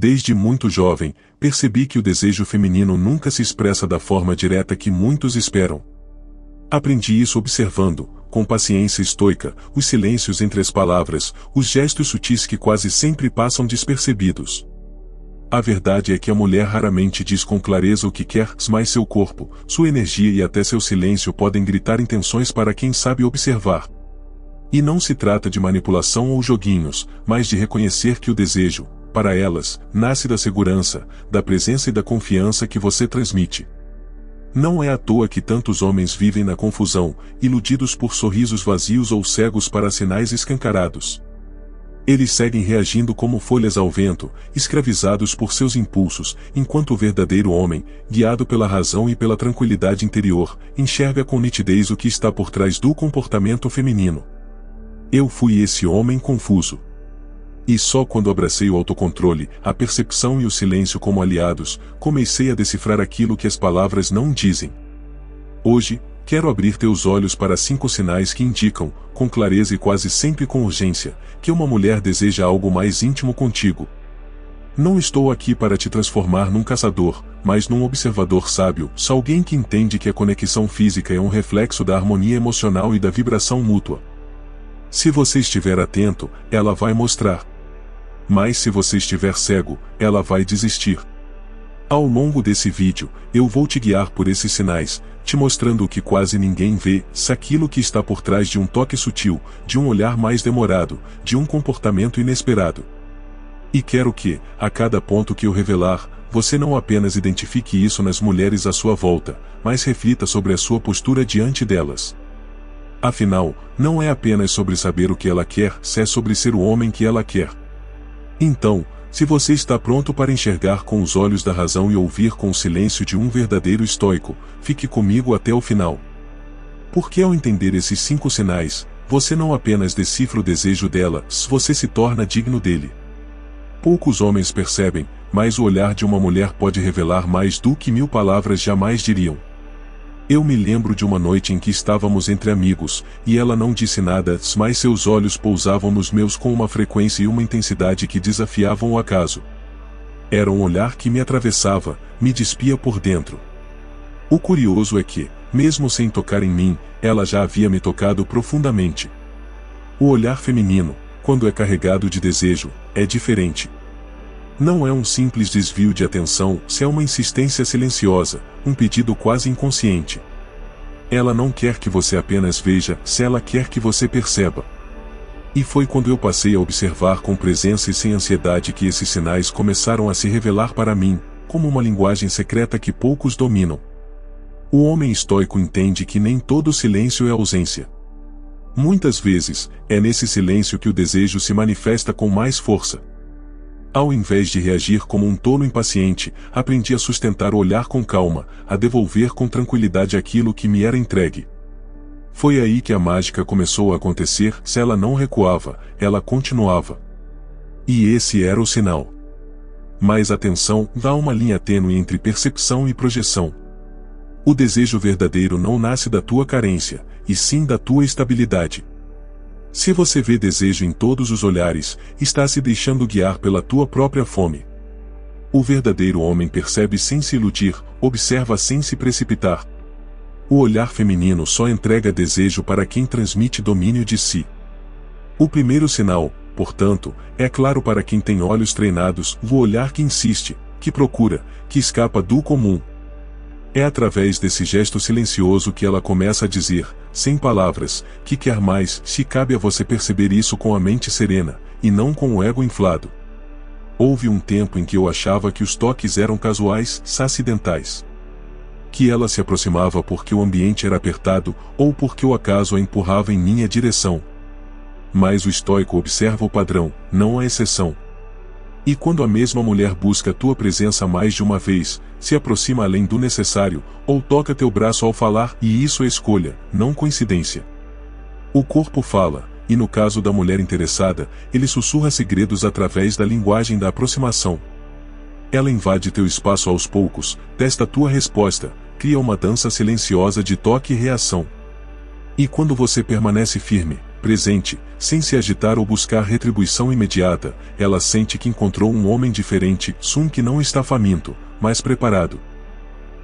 Desde muito jovem, percebi que o desejo feminino nunca se expressa da forma direta que muitos esperam. Aprendi isso observando, com paciência estoica, os silêncios entre as palavras, os gestos sutis que quase sempre passam despercebidos. A verdade é que a mulher raramente diz com clareza o que quer, mas seu corpo, sua energia e até seu silêncio podem gritar intenções para quem sabe observar. E não se trata de manipulação ou joguinhos, mas de reconhecer que o desejo, para elas, nasce da segurança, da presença e da confiança que você transmite. Não é à toa que tantos homens vivem na confusão, iludidos por sorrisos vazios ou cegos para sinais escancarados. Eles seguem reagindo como folhas ao vento, escravizados por seus impulsos, enquanto o verdadeiro homem, guiado pela razão e pela tranquilidade interior, enxerga com nitidez o que está por trás do comportamento feminino. Eu fui esse homem confuso. E só quando abracei o autocontrole, a percepção e o silêncio como aliados, comecei a decifrar aquilo que as palavras não dizem. Hoje, quero abrir teus olhos para 5 sinais que indicam, com clareza e quase sempre com urgência, que uma mulher deseja algo mais íntimo contigo. Não estou aqui para te transformar num caçador, mas num observador sábio, alguém que entende que a conexão física é um reflexo da harmonia emocional e da vibração mútua. Se você estiver atento, ela vai mostrar. Mas se você estiver cego, ela vai desistir. Ao longo desse vídeo, eu vou te guiar por esses sinais, te mostrando o que quase ninguém vê, aquilo que está por trás de um toque sutil, de um olhar mais demorado, de um comportamento inesperado. E quero que, a cada ponto que eu revelar, você não apenas identifique isso nas mulheres à sua volta, mas reflita sobre a sua postura diante delas. Afinal, não é apenas sobre saber o que ela quer, é sobre ser o homem que ela quer. Então, se você está pronto para enxergar com os olhos da razão e ouvir com o silêncio de um verdadeiro estoico, fique comigo até o final. Porque ao entender esses 5 sinais, você não apenas decifra o desejo dela, você se torna digno dele. Poucos homens percebem, mas o olhar de uma mulher pode revelar mais do que 1000 palavras jamais diriam. Eu me lembro de uma noite em que estávamos entre amigos, e ela não disse nada, mas seus olhos pousavam nos meus com uma frequência e uma intensidade que desafiavam o acaso. Era um olhar que me atravessava, me despia por dentro. O curioso é que, mesmo sem tocar em mim, ela já havia me tocado profundamente. O olhar feminino, quando é carregado de desejo, é diferente. Não é um simples desvio de atenção, é uma insistência silenciosa, um pedido quase inconsciente. Ela não quer que você apenas veja, ela quer que você perceba. E foi quando eu passei a observar com presença e sem ansiedade que esses sinais começaram a se revelar para mim, como uma linguagem secreta que poucos dominam. O homem estoico entende que nem todo silêncio é ausência. Muitas vezes, é nesse silêncio que o desejo se manifesta com mais força. Ao invés de reagir como um tolo impaciente, aprendi a sustentar o olhar com calma, a devolver com tranquilidade aquilo que me era entregue. Foi aí que a mágica começou a acontecer, se ela não recuava, ela continuava. E esse era o sinal. Mas atenção, dá uma linha tênue entre percepção e projeção. O desejo verdadeiro não nasce da tua carência, e sim da tua estabilidade. Se você vê desejo em todos os olhares, está se deixando guiar pela tua própria fome. O verdadeiro homem percebe sem se iludir, observa sem se precipitar. O olhar feminino só entrega desejo para quem transmite domínio de si. O primeiro sinal, portanto, é claro para quem tem olhos treinados, o olhar que insiste, que procura, que escapa do comum. É através desse gesto silencioso que ela começa a dizer, sem palavras, que quer mais, se cabe a você perceber isso com a mente serena, e não com o ego inflado. Houve um tempo em que eu achava que os toques eram casuais, acidentais. Que ela se aproximava porque o ambiente era apertado, ou porque o acaso a empurrava em minha direção. Mas o estoico observa o padrão, não a exceção. E quando a mesma mulher busca tua presença mais de uma vez, se aproxima além do necessário, ou toca teu braço ao falar, e isso é escolha, não coincidência. O corpo fala, e no caso da mulher interessada, ele sussurra segredos através da linguagem da aproximação. Ela invade teu espaço aos poucos, testa tua resposta, cria uma dança silenciosa de toque e reação. E quando você permanece firme, presente, sem se agitar ou buscar retribuição imediata, ela sente que encontrou um homem diferente, que não está faminto, mas preparado.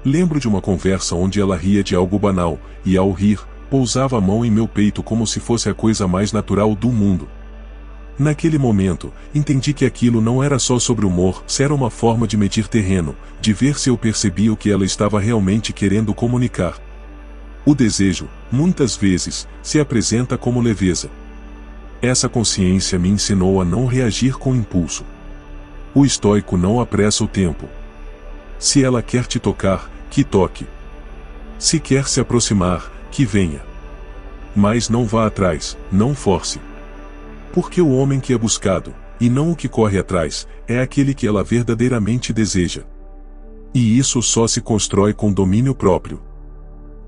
Lembro de uma conversa onde ela ria de algo banal, e ao rir, pousava a mão em meu peito como se fosse a coisa mais natural do mundo. Naquele momento, entendi que aquilo não era só sobre humor, era uma forma de medir terreno, de ver se eu percebia o que ela estava realmente querendo comunicar. O desejo, muitas vezes, se apresenta como leveza. Essa consciência me ensinou a não reagir com impulso. O estoico não apressa o tempo. Se ela quer te tocar, que toque. Se quer se aproximar, que venha. Mas não vá atrás, não force. Porque o homem que é buscado, e não o que corre atrás, é aquele que ela verdadeiramente deseja. E isso só se constrói com domínio próprio.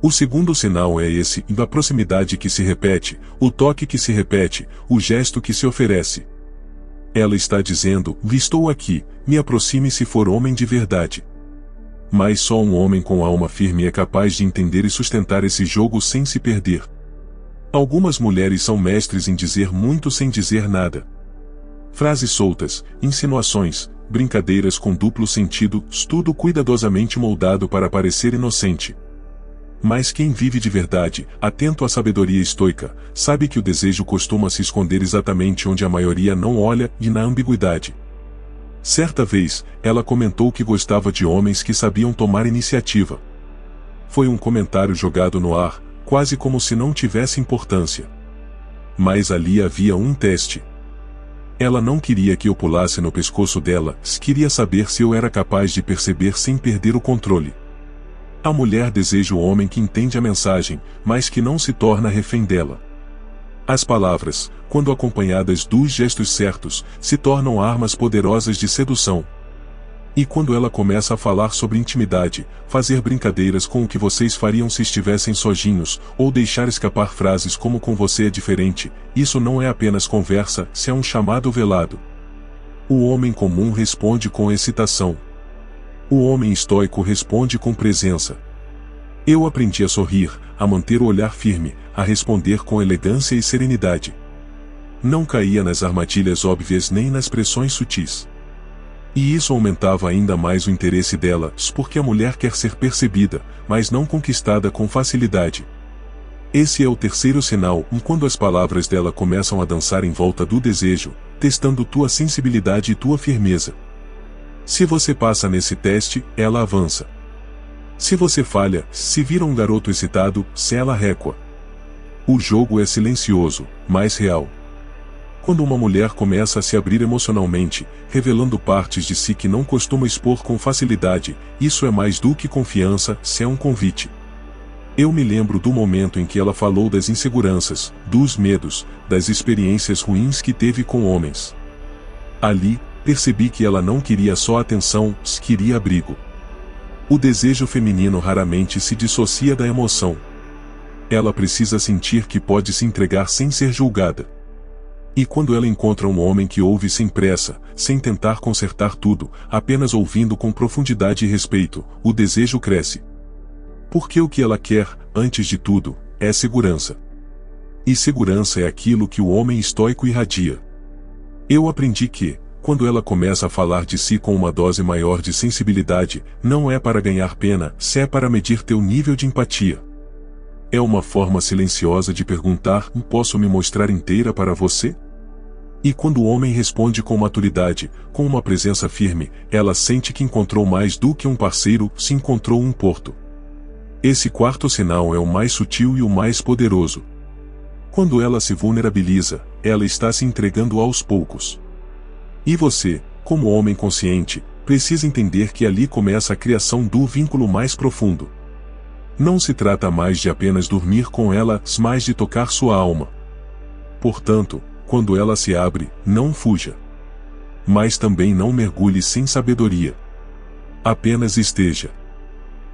O segundo sinal é esse, a proximidade que se repete, o toque que se repete, o gesto que se oferece. Ela está dizendo, estou aqui, me aproxime se for homem de verdade. Mas só um homem com alma firme é capaz de entender e sustentar esse jogo sem se perder. Algumas mulheres são mestres em dizer muito sem dizer nada. Frases soltas, insinuações, brincadeiras com duplo sentido, tudo cuidadosamente moldado para parecer inocente. Mas quem vive de verdade, atento à sabedoria estoica, sabe que o desejo costuma se esconder exatamente onde a maioria não olha, e na ambiguidade. Certa vez, ela comentou que gostava de homens que sabiam tomar iniciativa. Foi um comentário jogado no ar, quase como se não tivesse importância. Mas ali havia um teste. Ela não queria que eu pulasse no pescoço dela, queria saber se eu era capaz de perceber sem perder o controle. A mulher deseja o homem que entende a mensagem, mas que não se torna refém dela. As palavras, quando acompanhadas dos gestos certos, se tornam armas poderosas de sedução. E quando ela começa a falar sobre intimidade, fazer brincadeiras com o que vocês fariam se estivessem sozinhos, ou deixar escapar frases como com você é diferente, isso não é apenas conversa, é um chamado velado. O homem comum responde com excitação. O homem estoico responde com presença. Eu aprendi a sorrir, a manter o olhar firme, a responder com elegância e serenidade. Não caía nas armadilhas óbvias nem nas pressões sutis. E isso aumentava ainda mais o interesse dela, porque a mulher quer ser percebida, mas não conquistada com facilidade. Esse é o terceiro sinal, quando as palavras dela começam a dançar em volta do desejo, testando tua sensibilidade e tua firmeza. Se você passa nesse teste, ela avança. Se você falha, se vira um garoto excitado, se ela recua. O jogo é silencioso, mas real. Quando uma mulher começa a se abrir emocionalmente, revelando partes de si que não costuma expor com facilidade, isso é mais do que confiança, é um convite. Eu me lembro do momento em que ela falou das inseguranças, dos medos, das experiências ruins que teve com homens. Ali, percebi que ela não queria só atenção, queria abrigo. O desejo feminino raramente se dissocia da emoção. Ela precisa sentir que pode se entregar sem ser julgada. E quando ela encontra um homem que ouve sem pressa, sem tentar consertar tudo, apenas ouvindo com profundidade e respeito, o desejo cresce. Porque o que ela quer, antes de tudo, é segurança. E segurança é aquilo que o homem estoico irradia. Eu aprendi que, quando ela começa a falar de si com uma dose maior de sensibilidade, não é para ganhar pena, é para medir teu nível de empatia. É uma forma silenciosa de perguntar, posso me mostrar inteira para você? E quando o homem responde com maturidade, com uma presença firme, ela sente que encontrou mais do que um parceiro, se encontrou um porto. Esse quarto sinal é o mais sutil e o mais poderoso. Quando ela se vulnerabiliza, ela está se entregando aos poucos. E você, como homem consciente, precisa entender que ali começa a criação do vínculo mais profundo. Não se trata mais de apenas dormir com ela, mas de tocar sua alma. Portanto, quando ela se abre, não fuja. Mas também não mergulhe sem sabedoria. Apenas esteja.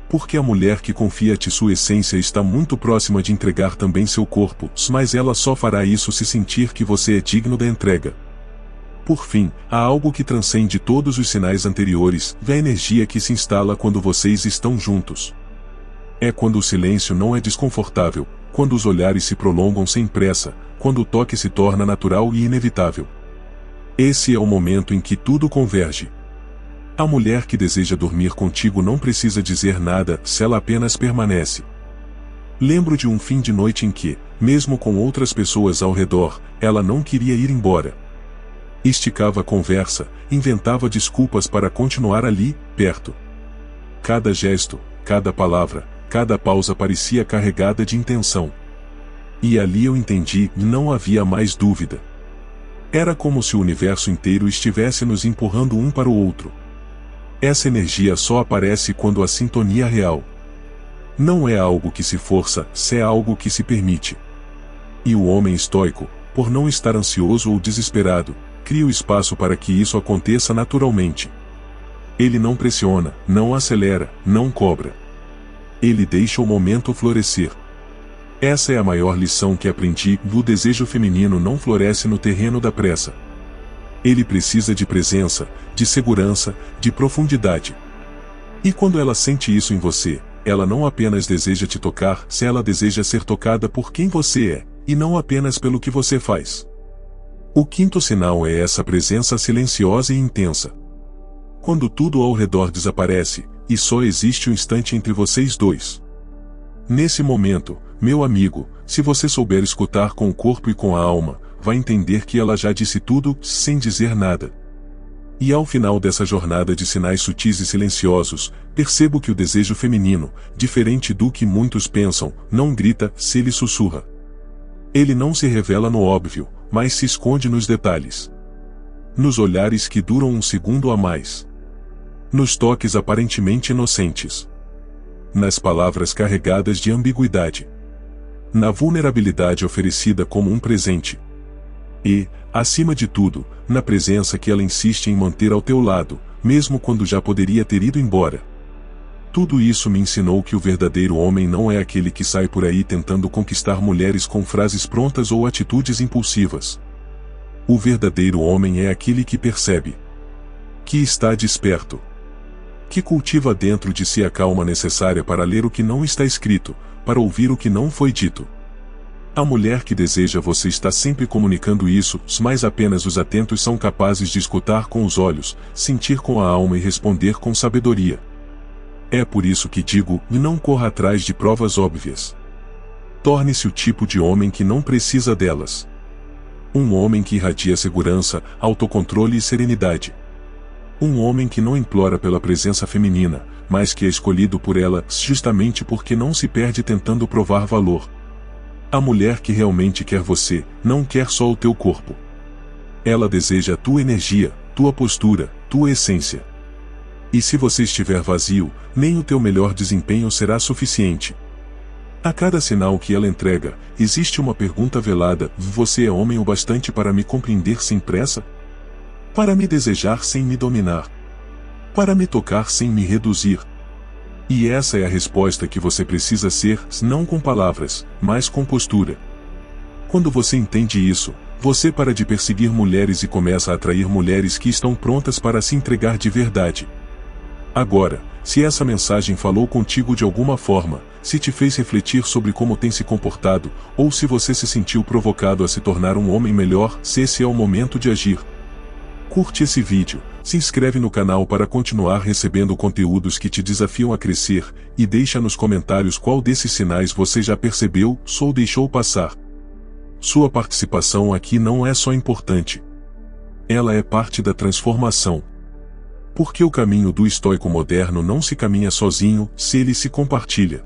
Porque a mulher que confia-te sua essência está muito próxima de entregar também seu corpo, mas ela só fará isso se sentir que você é digno da entrega. Por fim, há algo que transcende todos os sinais anteriores, a energia que se instala quando vocês estão juntos. É quando o silêncio não é desconfortável, quando os olhares se prolongam sem pressa, quando o toque se torna natural e inevitável. Esse é o momento em que tudo converge. A mulher que deseja dormir contigo não precisa dizer nada se ela apenas permanece. Lembro de um fim de noite em que, mesmo com outras pessoas ao redor, ela não queria ir embora. Esticava a conversa, inventava desculpas para continuar ali, perto. Cada gesto, cada palavra, cada pausa parecia carregada de intenção. E ali eu entendi, não havia mais dúvida. Era como se o universo inteiro estivesse nos empurrando um para o outro. Essa energia só aparece quando a sintonia é real. Não é algo que se força, é algo que se permite. E o homem estoico, por não estar ansioso ou desesperado, cria o espaço para que isso aconteça naturalmente. Ele não pressiona, não acelera, não cobra. Ele deixa o momento florescer. Essa é a maior lição que aprendi: o desejo feminino não floresce no terreno da pressa. Ele precisa de presença, de segurança, de profundidade. E quando ela sente isso em você, ela não apenas deseja te tocar, se ela deseja ser tocada por quem você é, e não apenas pelo que você faz. O quinto sinal é essa presença silenciosa e intensa. Quando tudo ao redor desaparece, e só existe um instante entre vocês dois. Nesse momento, meu amigo, se você souber escutar com o corpo e com a alma, vai entender que ela já disse tudo, sem dizer nada. E ao final dessa jornada de sinais sutis e silenciosos, percebo que o desejo feminino, diferente do que muitos pensam, não grita, se ele sussurra. Ele não se revela no óbvio, mas se esconde nos detalhes. Nos olhares que duram um segundo a mais. Nos toques aparentemente inocentes. Nas palavras carregadas de ambiguidade. Na vulnerabilidade oferecida como um presente. E, acima de tudo, na presença que ela insiste em manter ao teu lado, mesmo quando já poderia ter ido embora. Tudo isso me ensinou que o verdadeiro homem não é aquele que sai por aí tentando conquistar mulheres com frases prontas ou atitudes impulsivas. O verdadeiro homem é aquele que percebe. Que está desperto. Que cultiva dentro de si a calma necessária para ler o que não está escrito, para ouvir o que não foi dito. A mulher que deseja você está sempre comunicando isso, mas apenas os atentos são capazes de escutar com os olhos, sentir com a alma e responder com sabedoria. É por isso que digo, não corra atrás de provas óbvias. Torne-se o tipo de homem que não precisa delas. Um homem que irradia segurança, autocontrole e serenidade. Um homem que não implora pela presença feminina, mas que é escolhido por ela justamente porque não se perde tentando provar valor. A mulher que realmente quer você, não quer só o teu corpo. Ela deseja a tua energia, tua postura, tua essência. E se você estiver vazio, nem o teu melhor desempenho será suficiente. A cada sinal que ela entrega, existe uma pergunta velada: você é homem o bastante para me compreender sem pressa? Para me desejar sem me dominar? Para me tocar sem me reduzir? E essa é a resposta que você precisa ser, não com palavras, mas com postura. Quando você entende isso, você para de perseguir mulheres e começa a atrair mulheres que estão prontas para se entregar de verdade. Agora, se essa mensagem falou contigo de alguma forma, se te fez refletir sobre como tem se comportado, ou se você se sentiu provocado a se tornar um homem melhor, se esse é o momento de agir. Curte esse vídeo, se inscreve no canal para continuar recebendo conteúdos que te desafiam a crescer, e deixa nos comentários qual desses sinais você já percebeu ou deixou passar. Sua participação aqui não é só importante. Ela é parte da transformação. Porque o caminho do estoico moderno não se caminha sozinho, se ele se compartilha.